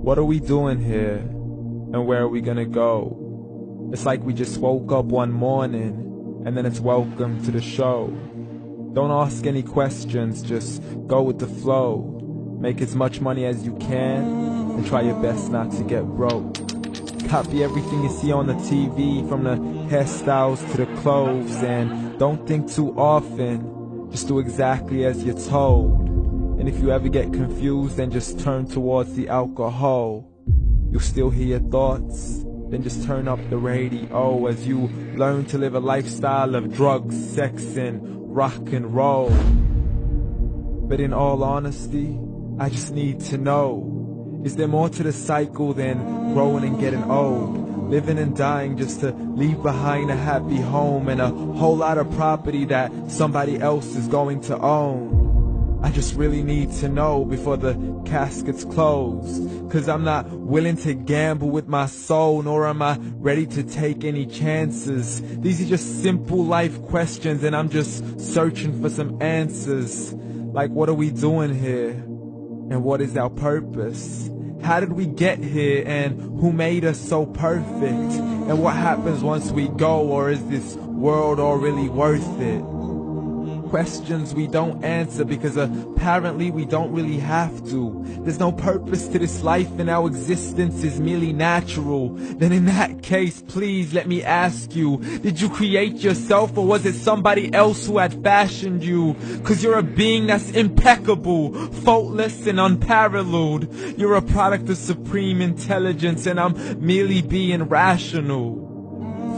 What are we doing here? And where are we gonna go? It's like we just woke up one morning, and then it's welcome to the show. Don't ask any questions, just go with the flow. Make as much money as you can, and try your best not to get broke. Copy everything you see on the TV, from the hairstyles to the clothes, and don't think too often, just do exactly as you're told. And if you ever get confused, then just turn towards the alcohol. You'll still hear your thoughts, then just turn up the radio as you learn to live a lifestyle of drugs, sex, and rock and roll. But in all honesty, I just need to know, is there more to the cycle than growing and getting old? Living and dying just to leave behind a happy home and a whole lot of property that somebody else is going to own. I just really need to know before the casket's closed, 'cause I'm not willing to gamble with my soul, nor am I ready to take any chances. These are just simple life questions, and I'm just searching for some answers. Like, what are we doing here? And what is our purpose? How did we get here, and who made us so perfect? And what happens once we go, or is this world all really worth it? Questions we don't answer because apparently we don't really have to. There's no purpose to this life and our existence is merely natural. Then in that case, please let me ask you, did you create yourself, or was it somebody else who had fashioned you? 'Cause you're a being that's impeccable, faultless and unparalleled. You're a product of supreme intelligence, and I'm merely being rational.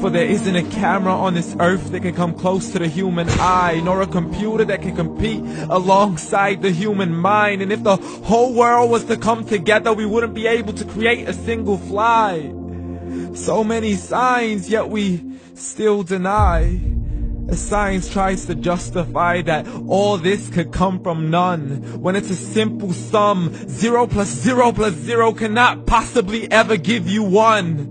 For there isn't a camera on this earth that can come close to the human eye, nor a computer that can compete alongside the human mind. And if the whole world was to come together, we wouldn't be able to create a single fly. So many signs, yet we still deny. As science tries to justify that all this could come from none, when it's a simple sum. 0 plus 0 plus 0 cannot possibly ever give you 1.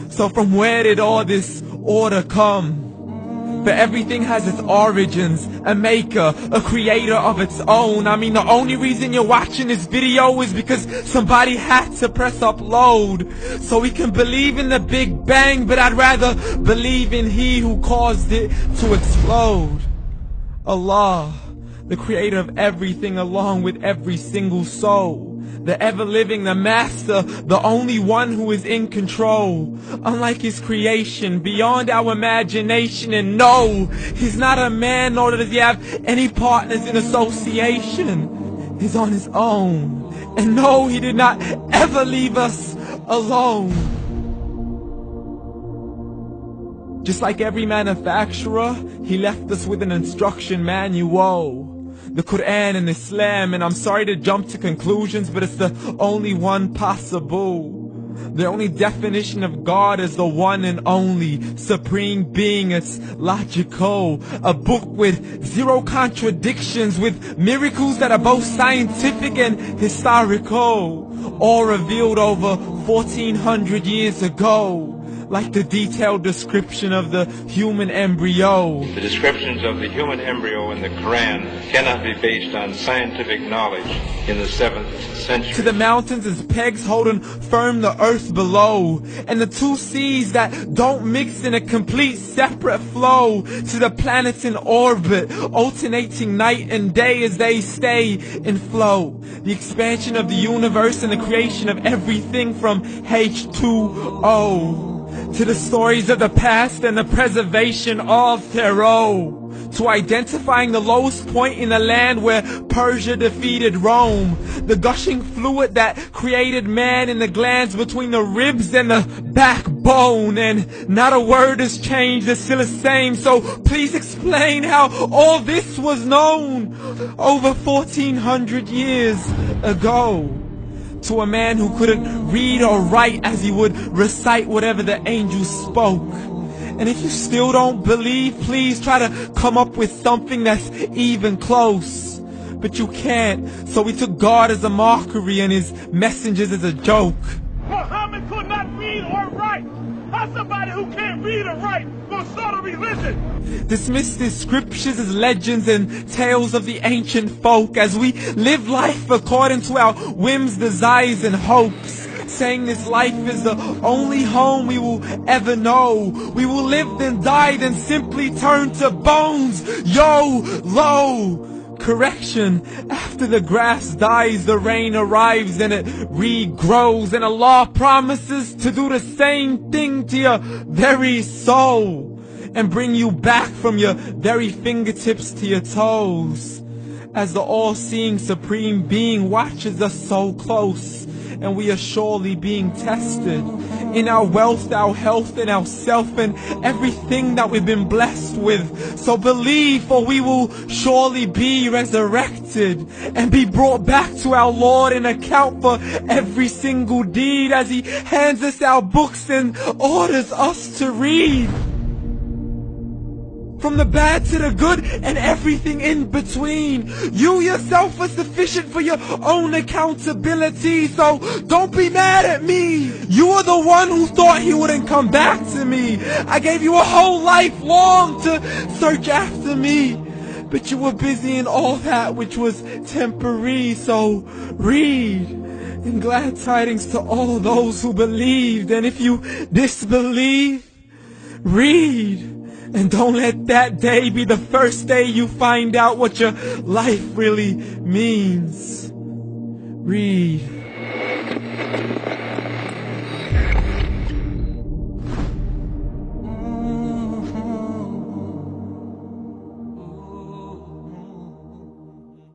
So from where did all this order come? For everything has its origins, a maker, a creator of its own. I mean, the only reason you're watching this video is because somebody had to press upload. So we can believe in the Big Bang, but I'd rather believe in He who caused it to explode. Allah, the creator of everything, along with every single soul. The ever-living, the master, the only one who is in control. Unlike his creation, beyond our imagination. And no, he's not a man, nor does he have any partners in association. He's on his own. And no, he did not ever leave us alone. Just like every manufacturer, he left us with an instruction manual. The Quran and Islam, and I'm sorry to jump to conclusions, but it's the only one possible. The only definition of God is the one and only supreme being. It's logical, a book with 0 contradictions, with miracles that are both scientific and historical, all revealed over 1400 years ago. Like the detailed description of the human embryo. The descriptions of the human embryo in the Quran cannot be based on scientific knowledge in the 7th century. To the mountains as pegs holding firm the earth below, and the 2 seas that don't mix in a complete separate flow. To the planets in orbit, alternating night and day as they stay in flow. The expansion of the universe and the creation of everything from H2O. To the stories of the past and the preservation of Pharaoh. To identifying the lowest point in the land where Persia defeated Rome. The gushing fluid that created man in the glands between the ribs and the backbone. And not a word has changed, it's still the same. So please explain how all this was known over 1400 years ago. To a man who couldn't read or write, as he would recite whatever the angels spoke. And if you still don't believe, please try to come up with something that's even close. But you can't, so we took God as a mockery and his messengers as a joke. Muhammad could not read or write. How somebody who can't read or write gonna start a religion? Dismiss the scriptures as legends and tales of the ancient folk, as we live life according to our whims, desires, and hopes. saying this life is the only home we will ever know. We will live then die then simply turn to bones. YOLO! Correction, after the grass dies, the rain arrives and it regrows, and Allah promises to do the same thing to your very soul and bring you back from your very fingertips to your toes, as the all-seeing supreme being watches us so close, and we are surely being tested in our wealth, our health, and our self, and everything that we've been blessed with. So believe, for we will surely be resurrected and be brought back to our Lord and account for every single deed, as He hands us our books and orders us to read. From the bad to the good and everything in between. You yourself are sufficient for your own accountability, so don't be mad at me. You are the one who thought He wouldn't come back to me. I gave you a whole life long to search after me, but you were busy in all that which was temporary. So read, and glad tidings to all those who believed. And if you disbelieve, read. And don't let that day be the first day you find out what your life really means. Read.